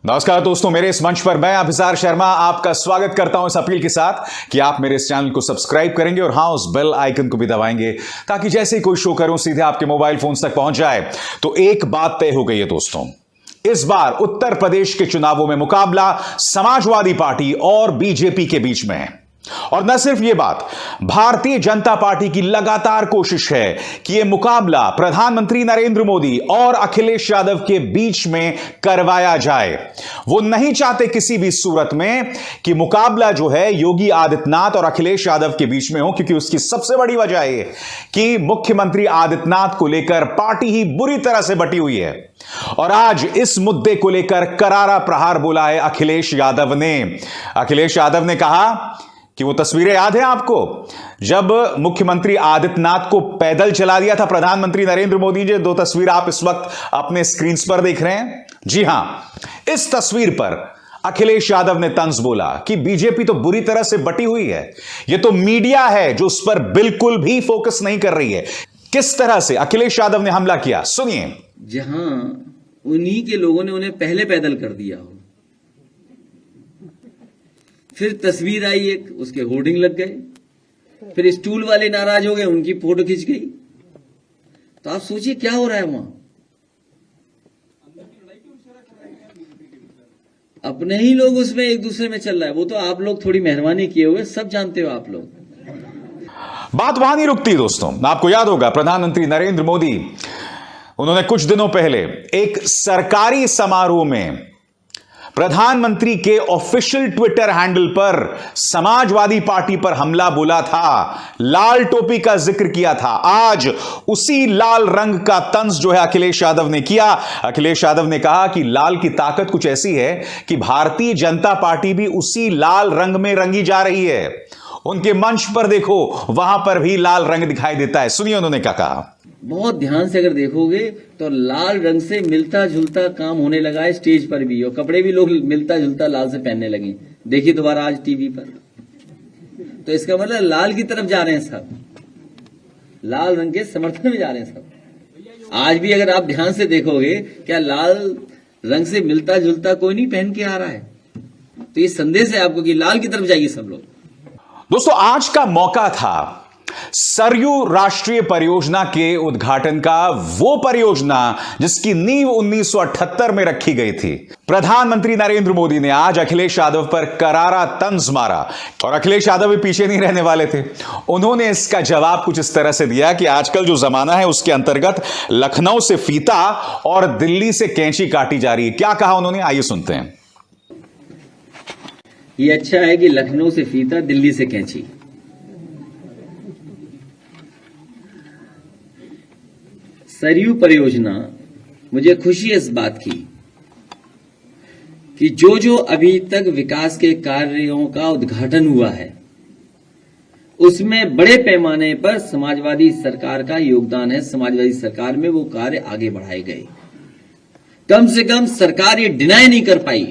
नमस्कार दोस्तों, मेरे इस मंच पर मैं अभिसार शर्मा आपका स्वागत करता हूं इस अपील के साथ कि आप मेरे इस चैनल को सब्सक्राइब करेंगे और हां, उस बेल आइकन को भी दबाएंगे ताकि जैसे ही कोई शो करूं सीधे आपके मोबाइल फोन तक पहुंच जाए। तो एक बात तय हो गई है दोस्तों, इस बार उत्तर प्रदेश के चुनावों में मुकाबला समाजवादी पार्टी और बीजेपी के बीच में है। और न सिर्फ यह बात, भारतीय जनता पार्टी की लगातार कोशिश है कि यह मुकाबला प्रधानमंत्री नरेंद्र मोदी और अखिलेश यादव के बीच में करवाया जाए। वो नहीं चाहते किसी भी सूरत में कि मुकाबला जो है योगी आदित्यनाथ और अखिलेश यादव के बीच में हो, क्योंकि उसकी सबसे बड़ी वजह है कि मुख्यमंत्री आदित्यनाथ को लेकर पार्टी ही बुरी तरह से बटी हुई है। और आज इस मुद्दे को लेकर करारा प्रहार बोला है अखिलेश यादव ने। अखिलेश यादव ने कहा कि वो तस्वीरें याद है आपको, जब मुख्यमंत्री आदित्यनाथ को पैदल चला दिया था प्रधानमंत्री नरेंद्र मोदी जी। दो तस्वीर आप इस वक्त अपने स्क्रीन पर देख रहे हैं। जी हां, इस तस्वीर पर अखिलेश यादव ने तंज बोला कि बीजेपी तो बुरी तरह से बटी हुई है, यह तो मीडिया है जो उस पर बिल्कुल भी फोकस नहीं कर रही है। किस तरह से अखिलेश यादव ने हमला किया, सुनिए। जहां उन्हीं के लोगों ने उन्हें पहले पैदल कर दिया हो, फिर तस्वीर आई एक, उसके होर्डिंग लग गए, फिर स्टूल वाले नाराज हो गए, उनकी फोटो खिंच गई। तो आप सोचिए क्या हो रहा है वहां। अपने ही लोग उसमें एक दूसरे में चल रहा है। वो तो आप लोग थोड़ी मेहरबानी किए हुए, सब जानते हो आप लोग। बात वहां नहीं रुकती दोस्तों। आपको याद होगा प्रधानमंत्री नरेंद्र मोदी, उन्होंने कुछ दिनों पहले एक सरकारी समारोह में प्रधानमंत्री के ऑफिशियल ट्विटर हैंडल पर समाजवादी पार्टी पर हमला बोला था, लाल टोपी का जिक्र किया था। आज उसी लाल रंग का तंज जो है अखिलेश यादव ने किया। अखिलेश यादव ने कहा कि लाल की ताकत कुछ ऐसी है कि भारतीय जनता पार्टी भी उसी लाल रंग में रंगी जा रही है। उनके मंच पर देखो, वहां पर भी लाल रंग दिखाई देता है। सुनिए उन्होंने क्या कहा। बहुत ध्यान से अगर देखोगे तो लाल रंग से मिलता जुलता काम होने लगा है स्टेज पर भी, और कपड़े भी लोग मिलता जुलता लाल से पहनने लगे। देखिए दोबारा आज टीवी पर, तो इसका मतलब लाल की तरफ जा रहे हैं सब, लाल रंग के समर्थन में जा रहे हैं सब। आज भी अगर आप ध्यान से देखोगे, क्या लाल रंग से मिलता जुलता कोई नहीं पहन के आ रहा है। तो ये संदेश है आपको कि लाल की तरफ जाइए सब लोग। दोस्तों, आज का मौका था सरयू राष्ट्रीय परियोजना के उद्घाटन का, वो परियोजना जिसकी नींव 1978 में रखी गई थी। प्रधानमंत्री नरेंद्र मोदी ने आज अखिलेश यादव पर करारा तंज मारा और अखिलेश यादव भी पीछे नहीं रहने वाले थे। उन्होंने इसका जवाब कुछ इस तरह से दिया कि आजकल जो जमाना है उसके अंतर्गत लखनऊ से फीता और दिल्ली से कैंची काटी जा रही है। क्या कहा उन्होंने, आइए सुनते हैं। ये अच्छा है कि लखनऊ से फीता, दिल्ली से कैंची। सरयू परियोजना, मुझे खुशी है इस बात की कि जो अभी तक विकास के कार्यों का उद्घाटन हुआ है, उसमें बड़े पैमाने पर समाजवादी सरकार का योगदान है। समाजवादी सरकार में वो कार्य आगे बढ़ाए गए। कम से कम सरकार ये डिनाई नहीं कर पाई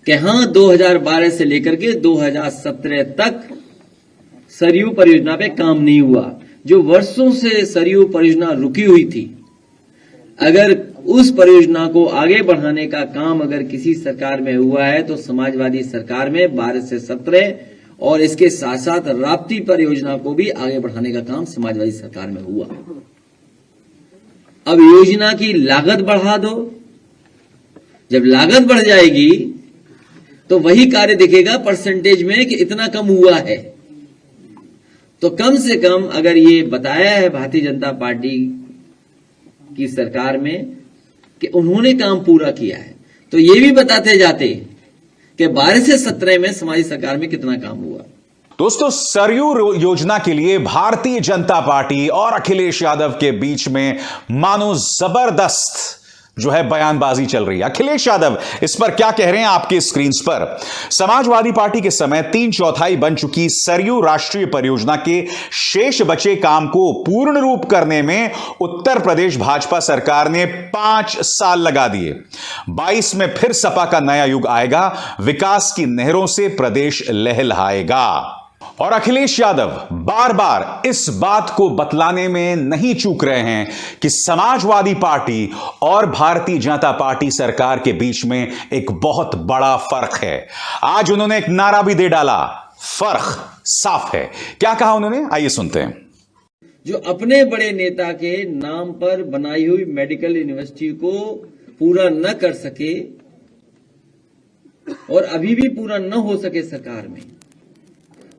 कि हां 2012 से लेकर के 2017 तक सरयू परियोजना पे काम नहीं हुआ। जो वर्षों से सरयू परियोजना रुकी हुई थी, अगर उस परियोजना को आगे बढ़ाने का काम अगर किसी सरकार में हुआ है तो समाजवादी सरकार में 12 से 17, और इसके साथ साथ राप्ती परियोजना को भी आगे बढ़ाने का काम समाजवादी सरकार में हुआ। अब योजना की लागत बढ़ा दो। जब लागत बढ़ जाएगी तो वही कार्य दिखेगा परसेंटेज में कि इतना कम हुआ है। तो कम से कम अगर ये बताया है भारतीय जनता पार्टी की सरकार में कि उन्होंने काम पूरा किया है, तो ये भी बताते जाते कि 12 से 17 में समाजी सरकार में कितना काम हुआ। दोस्तों, सरयू योजना के लिए भारतीय जनता पार्टी और अखिलेश यादव के बीच में मानो जबरदस्त जो है बयानबाजी चल रही है। अखिलेश यादव इस पर क्या कह रहे हैं आपके स्क्रीन पर। समाजवादी पार्टी के समय 3/4 बन चुकी सरयू राष्ट्रीय परियोजना के शेष बचे काम को पूर्ण रूप करने में उत्तर प्रदेश भाजपा सरकार ने 5 साल लगा दिए। 22 में फिर सपा का नया युग आएगा, विकास की नहरों से प्रदेश लहलहाएगा। और अखिलेश यादव बार बार इस बात को बतलाने में नहीं चूक रहे हैं कि समाजवादी पार्टी और भारतीय जनता पार्टी सरकार के बीच में एक बहुत बड़ा फर्क है। आज उन्होंने एक नारा भी दे डाला, फर्क साफ है। क्या कहा उन्होंने, आइए सुनते हैं। जो अपने बड़े नेता के नाम पर बनाई हुई मेडिकल यूनिवर्सिटी को पूरा न कर सके और अभी भी पूरा न हो सके सरकार में,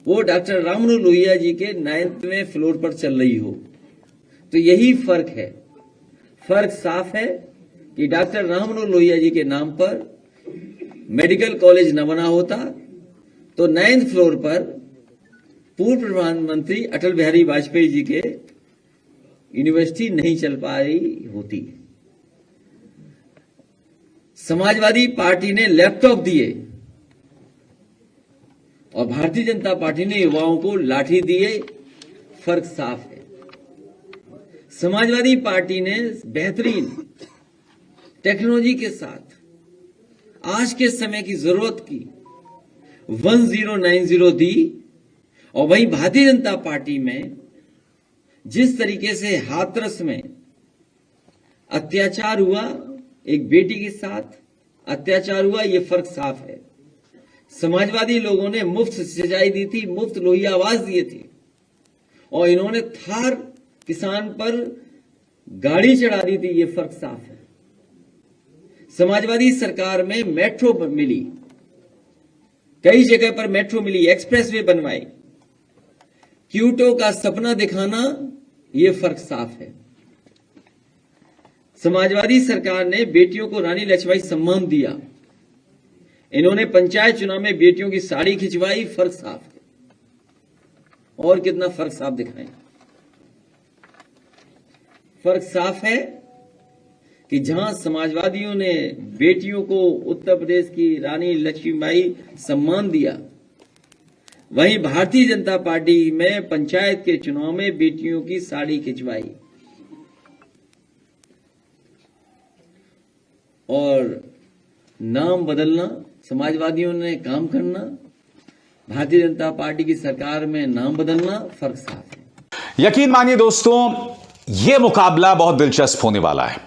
वो डॉक्टर राममनोहर लोहिया जी के 9वें फ्लोर पर चल रही हो, तो यही फर्क है। फर्क साफ है कि डॉक्टर राममनोहर लोहिया जी के नाम पर मेडिकल कॉलेज न बना होता तो 9th फ्लोर पर पूर्व प्रधानमंत्री अटल बिहारी वाजपेयी जी के यूनिवर्सिटी नहीं चल पाई होती। समाजवादी पार्टी ने लैपटॉप दिए और भारतीय जनता पार्टी ने युवाओं को लाठी दिए, फर्क साफ है। समाजवादी पार्टी ने बेहतरीन टेक्नोलॉजी के साथ आज के समय की जरूरत की 1090 दी, और वहीं भारतीय जनता पार्टी में जिस तरीके से हाथरस में अत्याचार हुआ, एक बेटी के साथ अत्याचार हुआ, यह फर्क साफ है। समाजवादी लोगों ने मुफ्त सिंचाई दी थी, मुफ्त लोहिया आवास दिए थे, और इन्होंने थार किसान पर गाड़ी चढ़ा दी थी, यह फर्क साफ है। समाजवादी सरकार में मेट्रो मिली, कई जगह पर मेट्रो मिली, एक्सप्रेसवे बनवाई, क्यूटो का सपना दिखाना, यह फर्क साफ है। समाजवादी सरकार ने बेटियों को रानी लक्ष्मीबाई सम्मान दिया, इन्होंने पंचायत चुनाव में बेटियों की साड़ी खिंचवाई, फर्क साफ है। और कितना फर्क साफ दिखाएं। फर्क साफ है कि जहां समाजवादियों ने बेटियों को उत्तर प्रदेश की रानी लक्ष्मीबाई सम्मान दिया, वहीं भारतीय जनता पार्टी में पंचायत के चुनाव में बेटियों की साड़ी खिंचवाई। और नाम बदलना, समाजवादियों ने काम करना, भारतीय जनता पार्टी की सरकार में नाम बदलना, फर्क साफ है। यकीन मानिए दोस्तों, यह मुकाबला बहुत दिलचस्प होने वाला है।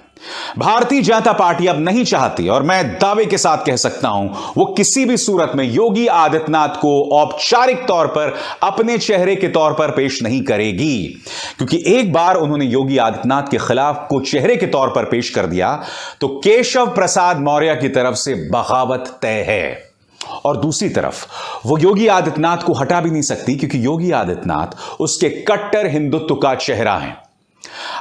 भारतीय जनता पार्टी अब नहीं चाहती, और मैं दावे के साथ कह सकता हूं, वो किसी भी सूरत में योगी आदित्यनाथ को औपचारिक तौर पर अपने चेहरे के तौर पर पेश नहीं करेगी, क्योंकि एक बार उन्होंने योगी आदित्यनाथ के खिलाफ को चेहरे के तौर पर पेश कर दिया तो केशव प्रसाद मौर्य की तरफ से बगावत तय है। और दूसरी तरफ वो योगी आदित्यनाथ को हटा भी नहीं सकती, क्योंकि योगी आदित्यनाथ उसके कट्टर हिंदुत्व का चेहरा है।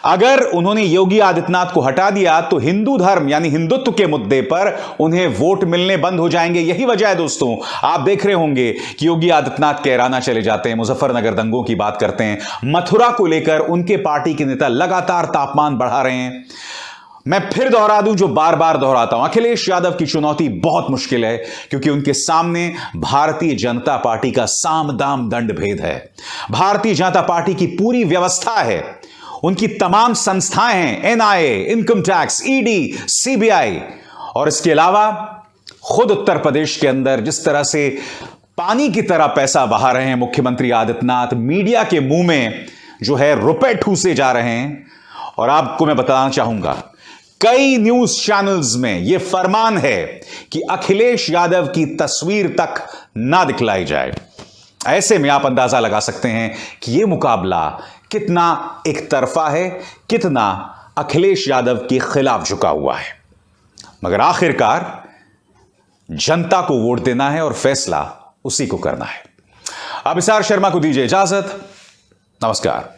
अगर उन्होंने योगी आदित्यनाथ को हटा दिया तो हिंदू धर्म यानी हिंदुत्व के मुद्दे पर उन्हें वोट मिलने बंद हो जाएंगे। यही वजह है दोस्तों, आप देख रहे होंगे कि योगी आदित्यनाथ कैराना चले जाते हैं, मुजफ्फरनगर दंगों की बात करते हैं, मथुरा को लेकर उनके पार्टी के नेता लगातार तापमान बढ़ा रहे हैं। मैं फिर दोहरा दूं, जो बार बार दोहराता हूं, अखिलेश यादव की चुनौती बहुत मुश्किल है, क्योंकि उनके सामने भारतीय जनता पार्टी का साम दाम दंड भेद है। भारतीय जनता पार्टी की पूरी व्यवस्था है, उनकी तमाम संस्थाएं हैं, NIA, income tax, ED, CBI, और इसके अलावा खुद उत्तर प्रदेश के अंदर जिस तरह से पानी की तरह पैसा बहा रहे हैं मुख्यमंत्री आदित्यनाथ, मीडिया के मुंह में जो है रुपए ठूसे जा रहे हैं। और आपको मैं बताना चाहूंगा, कई न्यूज चैनल्स में यह फरमान है कि अखिलेश यादव की तस्वीर तक ना दिखलाई जाए। ऐसे में आप अंदाजा लगा सकते हैं कि यह मुकाबला कितना एक तरफा है, कितना अखिलेश यादव के खिलाफ झुका हुआ है। मगर आखिरकार जनता को वोट देना है और फैसला उसी को करना है। अब अभिसार शर्मा को दीजिए इजाजत। नमस्कार।